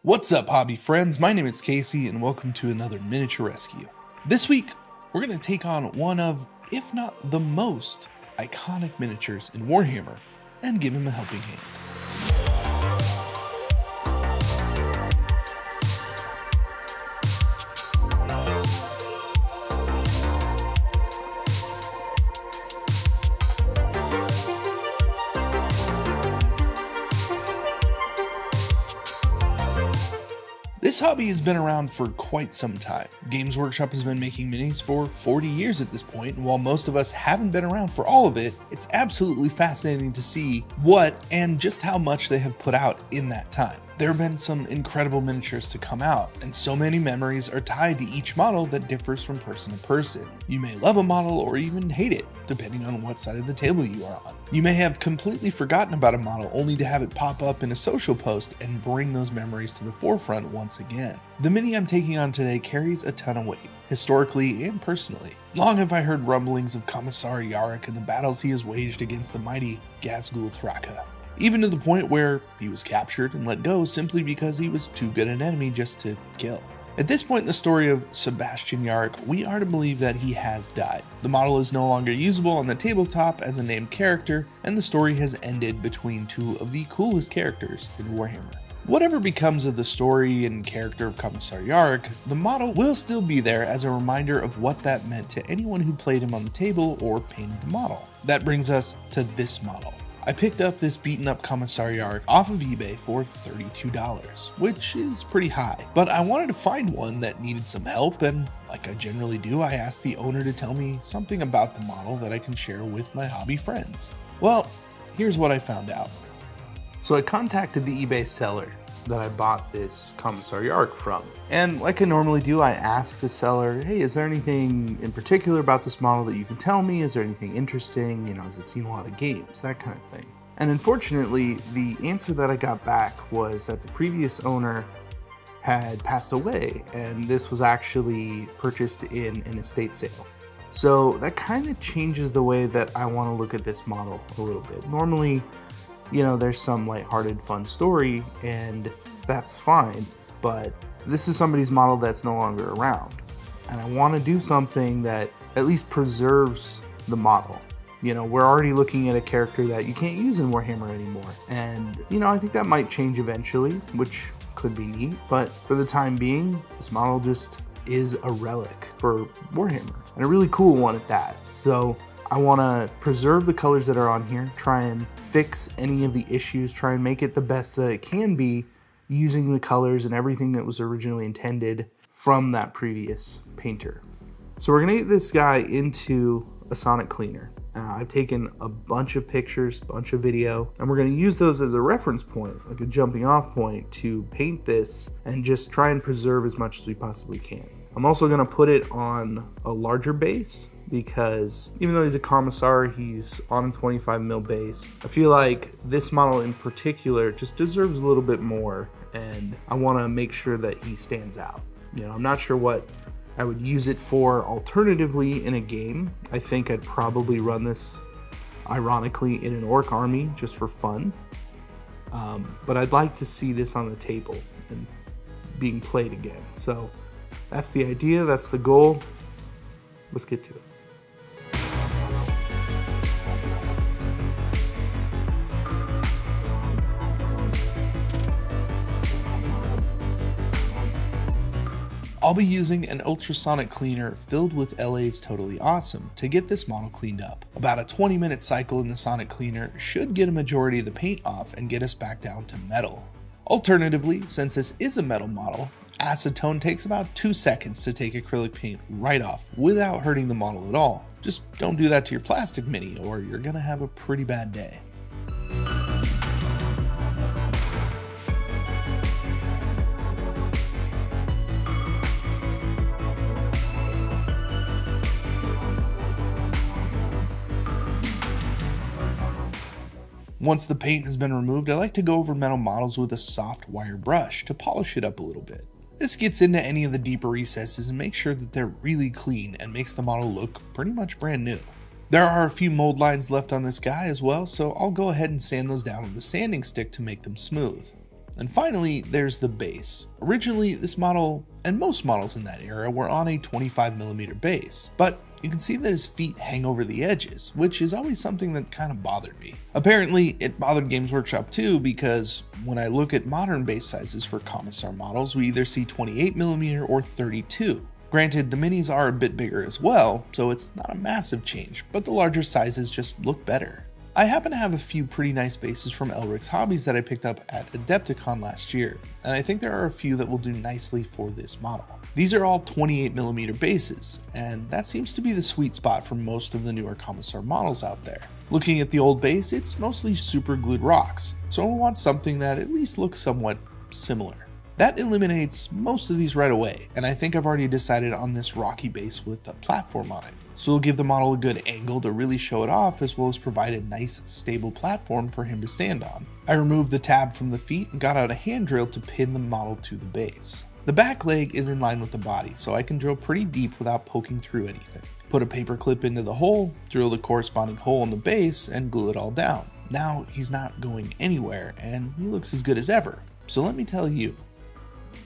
What's up, hobby friends? My name is Casey, and welcome to another miniature rescue. This week, we're going to take on one of, if not the most, iconic miniatures in Warhammer, and give him a helping hand. This hobby has been around for quite some time. Games Workshop has been making minis for 40 years at this point, and while most of us haven't been around for all of it, it's absolutely fascinating to see what and just how much they have put out in that time. There have been some incredible miniatures to come out, and so many memories are tied to each model that differs from person to person. You may love a model or even hate it, depending on what side of the table you are on. You may have completely forgotten about a model only to have it pop up in a social post and bring those memories to the forefront once again. The mini I'm taking on today carries a ton of weight, historically and personally. Long have I heard rumblings of Commissar Yarrick and the battles he has waged against the mighty Ghazghul Thraka, even to the point where he was captured and let go simply because he was too good an enemy just to kill. At this point in the story of Sebastian Yarrick, we are to believe that he has died. The model is no longer usable on the tabletop as a named character, and the story has ended between two of the coolest characters in Warhammer. Whatever becomes of the story and character of Commissar Yarrick, the model will still be there as a reminder of what that meant to anyone who played him on the table or painted the model. That brings us to this model. I picked up this beaten up Commissar Yarrick off of eBay for $32, which is pretty high, but I wanted to find one that needed some help, and like I generally do, I asked the owner to tell me something about the model that I can share with my hobby friends. Well, here's what I found out. So I contacted the eBay seller that I bought this Commissar Yarrick from, and like I normally do, I asked the seller, hey, is there anything in particular about this model that you can tell me? Is there anything interesting? Has it seen a lot of games? That kind of thing. And unfortunately, the answer that I got back was that the previous owner had passed away, and this was actually purchased in an estate sale. So that kind of changes the way that I want to look at this model a little bit. Normally, there's some lighthearted fun story, and that's fine, but this is somebody's model that's no longer around, and I want to do something that at least preserves the model. We're already looking at a character that you can't use in Warhammer anymore, and I think that might change eventually, which could be neat, but for the time being, this model just is a relic for Warhammer, and a really cool one at that. So I want to preserve the colors that are on here, try and fix any of the issues, try and make it the best that it can be using the colors and everything that was originally intended from that previous painter. So we're going to get this guy into a sonic cleaner. I've taken a bunch of pictures, bunch of video, and we're going to use those as a reference point, like a jumping off point to paint this and just try and preserve as much as we possibly can. I'm also going to put it on a larger base, because even though he's a Commissar, he's on a 25mm base. I feel like this model in particular just deserves a little bit more, and I want to make sure that he stands out. I'm not sure what I would use it for alternatively in a game. I think I'd probably run this ironically in an orc army just for fun, but I'd like to see this on the table and being played again. So that's the idea, that's the goal. Let's get to it. I'll be using an ultrasonic cleaner filled with LA's Totally Awesome to get this model cleaned up. About a 20-minute cycle in the sonic cleaner should get a majority of the paint off and get us back down to metal. Alternatively, since this is a metal model, acetone takes about 2 seconds to take acrylic paint right off without hurting the model at all. Just don't do that to your plastic mini or you're gonna have a pretty bad day. Once the paint has been removed, I like to go over metal models with a soft wire brush to polish it up a little bit. This gets into any of the deeper recesses and makes sure that they're really clean and makes the model look pretty much brand new. There are a few mold lines left on this guy as well, so I'll go ahead and sand those down with a sanding stick to make them smooth. And finally, there's the base. Originally, this model, and most models in that era, were on a 25mm base, but you can see that his feet hang over the edges, which is always something that kind of bothered me. Apparently, it bothered Games Workshop too, because when I look at modern base sizes for Commissar models, we either see 28mm or 32. Granted, the minis are a bit bigger as well, so it's not a massive change, but the larger sizes just look better. I happen to have a few pretty nice bases from Elric's Hobbies that I picked up at Adepticon last year, and I think there are a few that will do nicely for this model. These are all 28mm bases, and that seems to be the sweet spot for most of the newer Commissar models out there. Looking at the old base, it's mostly super glued rocks, so I want something that at least looks somewhat similar. That eliminates most of these right away, and I think I've already decided on this rocky base with a platform on it. So it'll give the model a good angle to really show it off, as well as provide a nice stable platform for him to stand on. I removed the tab from the feet and got out a hand drill to pin the model to the base. The back leg is in line with the body, so I can drill pretty deep without poking through anything. Put a paper clip into the hole, drill the corresponding hole in the base, and glue it all down. Now he's not going anywhere, and he looks as good as ever. So let me tell you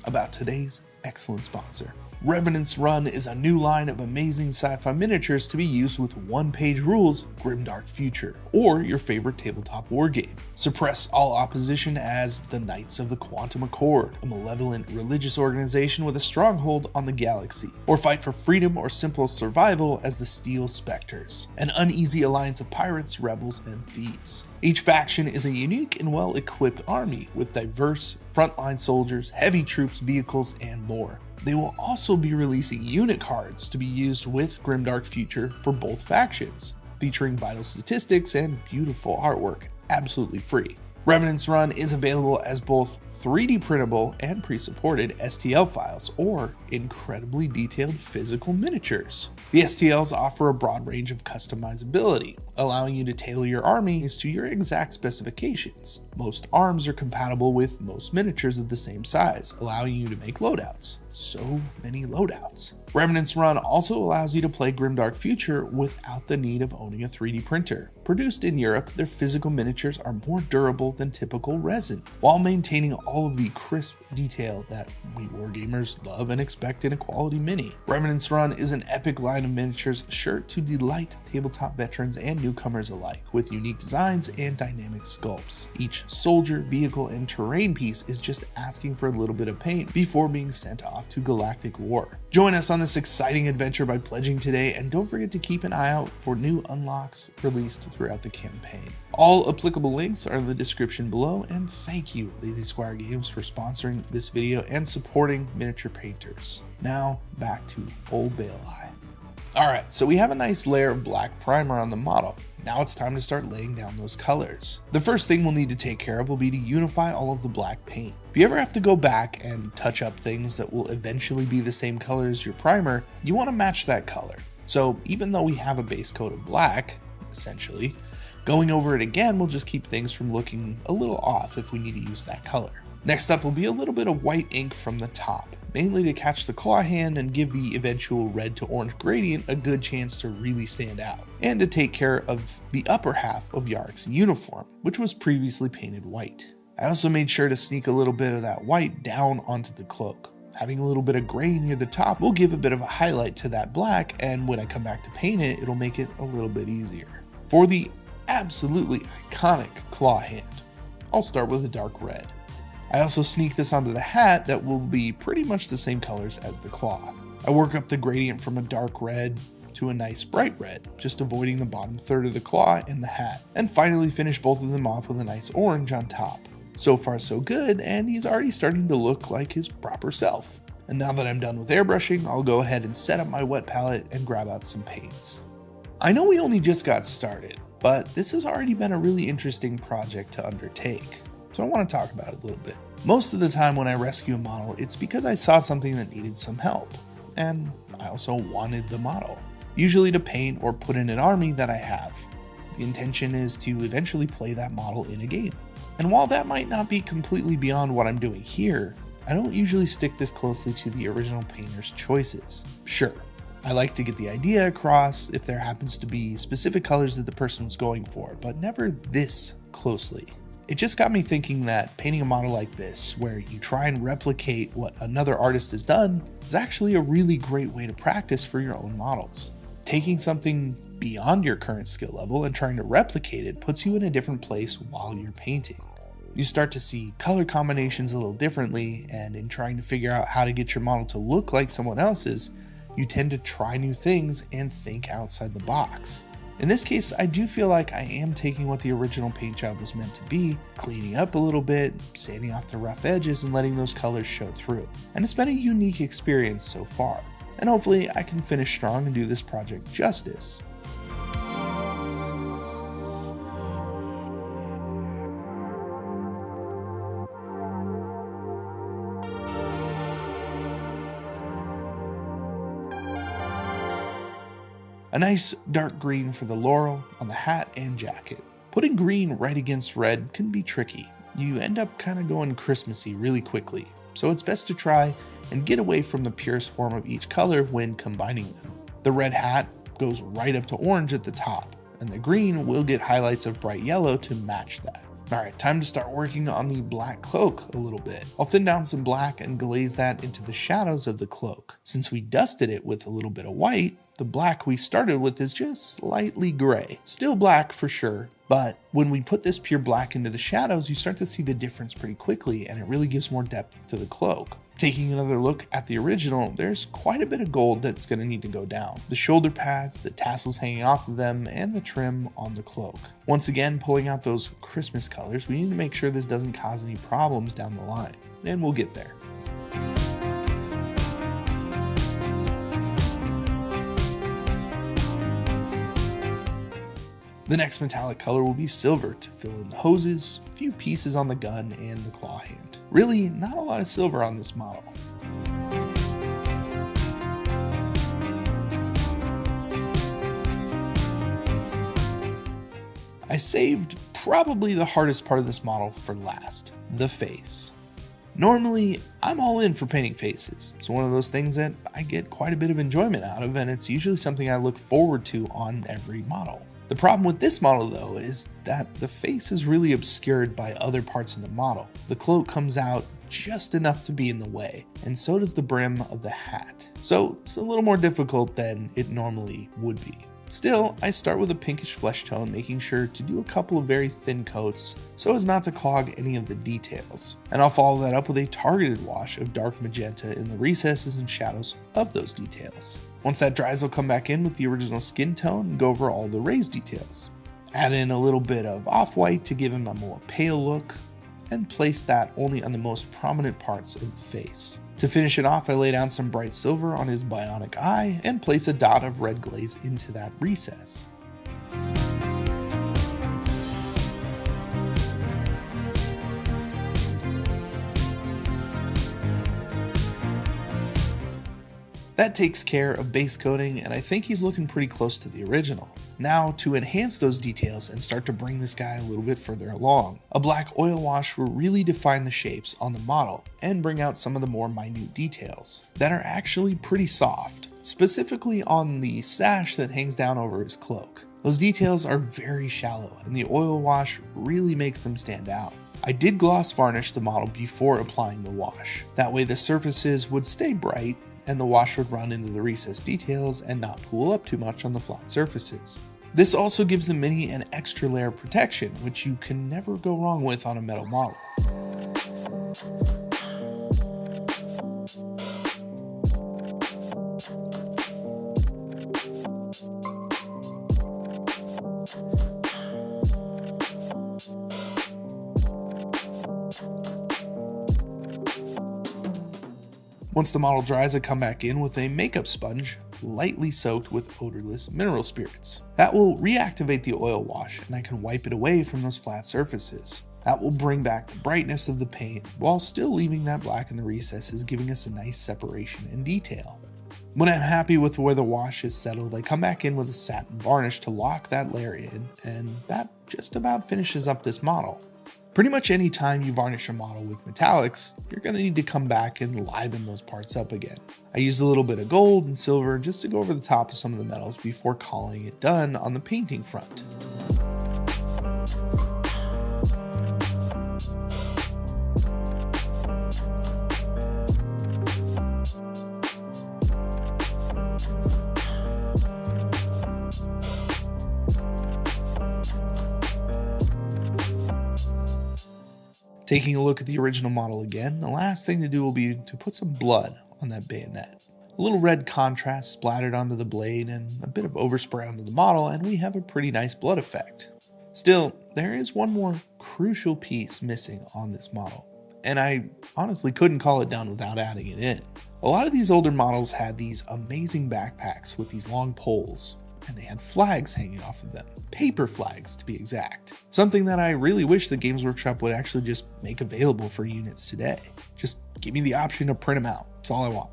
about today's excellent sponsor. Revenant's Run is a new line of amazing sci-fi miniatures to be used with one-page rules, grimdark future, or your favorite tabletop wargame. Suppress all opposition as the Knights of the Quantum Accord, a malevolent religious organization with a stronghold on the galaxy, or fight for freedom or simple survival as the Steel Spectres, an uneasy alliance of pirates, rebels, and thieves. Each faction is a unique and well-equipped army with diverse frontline soldiers, heavy troops, vehicles, and more. They will also be releasing unit cards to be used with Grimdark Future for both factions, featuring vital statistics and beautiful artwork, absolutely free. Revenant's Run is available as both 3D printable and pre-supported STL files, or incredibly detailed physical miniatures. The STLs offer a broad range of customizability, allowing you to tailor your armies to your exact specifications. Most arms are compatible with most miniatures of the same size, allowing you to make loadouts. So many loadouts. Revenant's Run also allows you to play Grimdark Future without the need of owning a 3D printer. Produced in Europe, their physical miniatures are more durable than typical resin, while maintaining all of the crisp detail that we wargamers love and expect in a quality mini. Revenant's Run is an epic line of miniatures sure to delight tabletop veterans and newcomers alike, with unique designs and dynamic sculpts. Each soldier, vehicle, and terrain piece is just asking for a little bit of paint before being sent off to galactic war. Join us on this exciting adventure by pledging today, and don't forget to keep an eye out for new unlocks released throughout the campaign. All applicable links are in the description below, and thank you Lazy Squire Games for sponsoring this video and supporting miniature painters. Now back to Old Bale Eye. Alright, so we have a nice layer of black primer on the model. Now it's time to start laying down those colors. The first thing we'll need to take care of will be to unify all of the black paint. If you ever have to go back and touch up things that will eventually be the same color as your primer, you want to match that color. So even though we have a base coat of black, essentially, going over it again will just keep things from looking a little off if we need to use that color. Next up will be a little bit of white ink from the top, mainly to catch the claw hand and give the eventual red to orange gradient a good chance to really stand out, and to take care of the upper half of Yarrick's uniform, which was previously painted white. I also made sure to sneak a little bit of that white down onto the cloak. Having a little bit of gray near the top will give a bit of a highlight to that black, and when I come back to paint it, it'll make it a little bit easier. For the absolutely iconic claw hand, I'll start with a dark red. I also sneak this onto the hat that will be pretty much the same colors as the claw. I work up the gradient from a dark red to a nice bright red, just avoiding the bottom third of the claw and the hat, and finally finish both of them off with a nice orange on top. So far so good, and he's already starting to look like his proper self. And now that I'm done with airbrushing, I'll go ahead and set up my wet palette and grab out some paints. I know we only just got started, but this has already been a really interesting project to undertake. So I want to talk about it a little bit. Most of the time when I rescue a model, it's because I saw something that needed some help, and I also wanted the model, usually to paint or put in an army that I have. The intention is to eventually play that model in a game. And while that might not be completely beyond what I'm doing here, I don't usually stick this closely to the original painter's choices. Sure, I like to get the idea across if there happens to be specific colors that the person was going for, but never this closely. It just got me thinking that painting a model like this, where you try and replicate what another artist has done, is actually a really great way to practice for your own models. Taking something beyond your current skill level and trying to replicate it puts you in a different place while you're painting. You start to see color combinations a little differently, and in trying to figure out how to get your model to look like someone else's, you tend to try new things and think outside the box. In this case, I do feel like I am taking what the original paint job was meant to be, cleaning up a little bit, sanding off the rough edges, and letting those colors show through. And it's been a unique experience so far, and hopefully I can finish strong and do this project justice. A nice dark green for the laurel on the hat and jacket. Putting green right against red can be tricky. You end up kind of going Christmassy really quickly, so it's best to try and get away from the purest form of each color when combining them. The red hat goes right up to orange at the top, and the green will get highlights of bright yellow to match that. Alright, time to start working on the black cloak a little bit. I'll thin down some black and glaze that into the shadows of the cloak. Since we dusted it with a little bit of white, the black we started with is just slightly gray. Still black for sure, but when we put this pure black into the shadows, you start to see the difference pretty quickly, and it really gives more depth to the cloak. Taking another look at the original, there's quite a bit of gold that's going to need to go down. The shoulder pads, the tassels hanging off of them, and the trim on the cloak. Once again, pulling out those Christmas colors, we need to make sure this doesn't cause any problems down the line, and we'll get there. The next metallic color will be silver to fill in the hoses, a few pieces on the gun, and the claw hand. Really, not a lot of silver on this model. I saved probably the hardest part of this model for last, the face. Normally, I'm all in for painting faces. It's one of those things that I get quite a bit of enjoyment out of, and it's usually something I look forward to on every model. The problem with this model though is that the face is really obscured by other parts of the model. The cloak comes out just enough to be in the way, and so does the brim of the hat. So it's a little more difficult than it normally would be. Still, I start with a pinkish flesh tone, making sure to do a couple of very thin coats so as not to clog any of the details. And I'll follow that up with a targeted wash of dark magenta in the recesses and shadows of those details. Once that dries, I'll come back in with the original skin tone and go over all the raised details. Add in a little bit of off-white to give him a more pale look, and place that only on the most prominent parts of the face. To finish it off, I lay down some bright silver on his bionic eye and place a dot of red glaze into that recess. That takes care of base coating, and I think he's looking pretty close to the original. Now, to enhance those details and start to bring this guy a little bit further along, a black oil wash will really define the shapes on the model and bring out some of the more minute details that are actually pretty soft, specifically on the sash that hangs down over his cloak. Those details are very shallow, and the oil wash really makes them stand out. I did gloss varnish the model before applying the wash. That way the surfaces would stay bright and the wash would run into the recessed details and not pool up too much on the flat surfaces. This also gives the Mini an extra layer of protection, which you can never go wrong with on a metal model. Once the model dries, I come back in with a makeup sponge lightly soaked with odorless mineral spirits. That will reactivate the oil wash, and I can wipe it away from those flat surfaces. That will bring back the brightness of the paint while still leaving that black in the recesses, giving us a nice separation and detail. When I'm happy with where the wash is settled, I come back in with a satin varnish to lock that layer in, and that just about finishes up this model. Pretty much any time you varnish a model with metallics, you're going to need to come back and liven those parts up again. I used a little bit of gold and silver just to go over the top of some of the metals before calling it done on the painting front. Taking a look at the original model again, the last thing to do will be to put some blood on that bayonet. A little red contrast splattered onto the blade and a bit of overspray onto the model, and we have a pretty nice blood effect. Still, there is one more crucial piece missing on this model, and I honestly couldn't call it done without adding it in. A lot of these older models had these amazing backpacks with these long poles, and they had flags hanging off of them. Paper flags, to be exact. Something that I really wish the Games Workshop would actually just make available for units today. Just give me the option to print them out. That's all I want.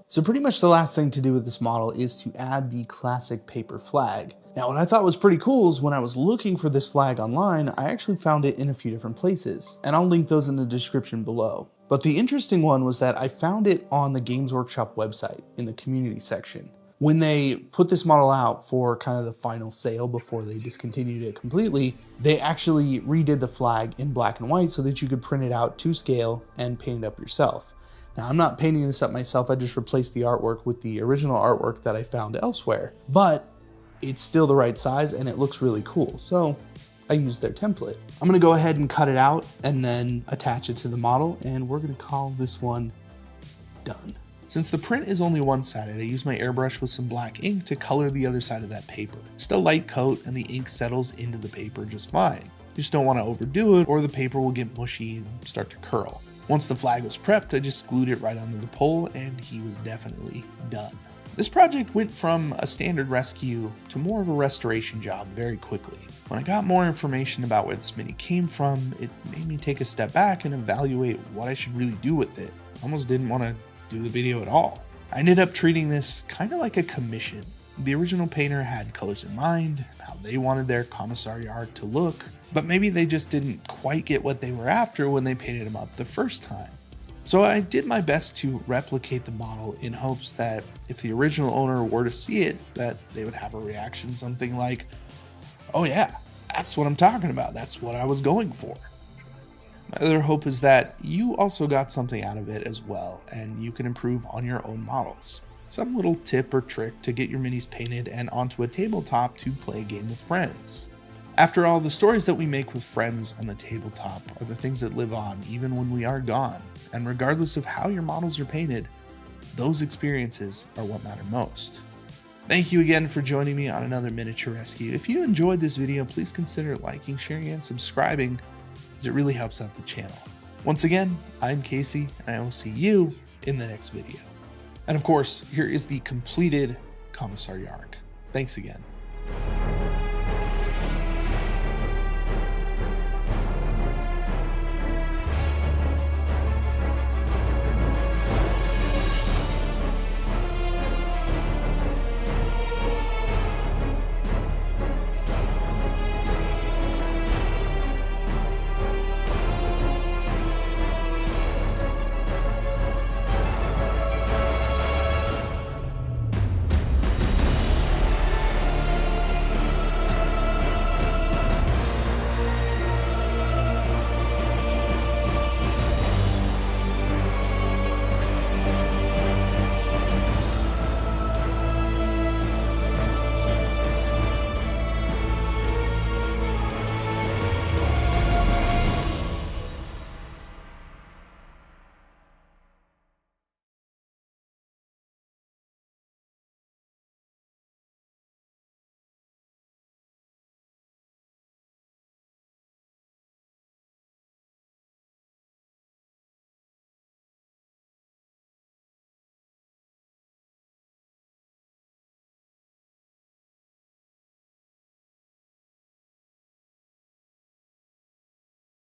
So pretty much the last thing to do with this model is to add the classic paper flag. Now what I thought was pretty cool is when I was looking for this flag online, I actually found it in a few different places, and I'll link those in the description below. But the interesting one was that I found it on the Games Workshop website in the community section. When they put this model out for kind of the final sale before they discontinued it completely, they actually redid the flag in black and white so that you could print it out to scale and paint it up yourself. Now, I'm not painting this up myself, I just replaced the artwork with the original artwork that I found elsewhere, but it's still the right size and it looks really cool, so I used their template. I'm gonna go ahead and cut it out and then attach it to the model, and we're gonna call this one done. Since the print is only one-sided, I use my airbrush with some black ink to color the other side of that paper. Just a light coat and the ink settles into the paper just fine. You just don't wanna overdo it or the paper will get mushy and start to curl. Once the flag was prepped, I just glued it right onto the pole and he was definitely done. This project went from a standard rescue to more of a restoration job very quickly. When I got more information about where this mini came from, it made me take a step back and evaluate what I should really do with it. I almost didn't want to do the video at all. I ended up treating this kind of like a commission. The original painter had colors in mind, how they wanted their Commissar Yarrick to look, but maybe they just didn't quite get what they were after when they painted him up the first time. So I did my best to replicate the model in hopes that if the original owner were to see it, that they would have a reaction something like, oh yeah, that's what I'm talking about, that's what I was going for. My other hope is that you also got something out of it as well, and you can improve on your own models. Some little tip or trick to get your minis painted and onto a tabletop to play a game with friends. After all, the stories that we make with friends on the tabletop are the things that live on even when we are gone, and regardless of how your models are painted, those experiences are what matter most. Thank you again for joining me on another miniature rescue. If you enjoyed this video, please consider liking, sharing, and subscribing, as it really helps out the channel. Once again, I'm Casey, and I will see you in the next video. And of course, here is the completed Commissar Yarrick. Thanks again.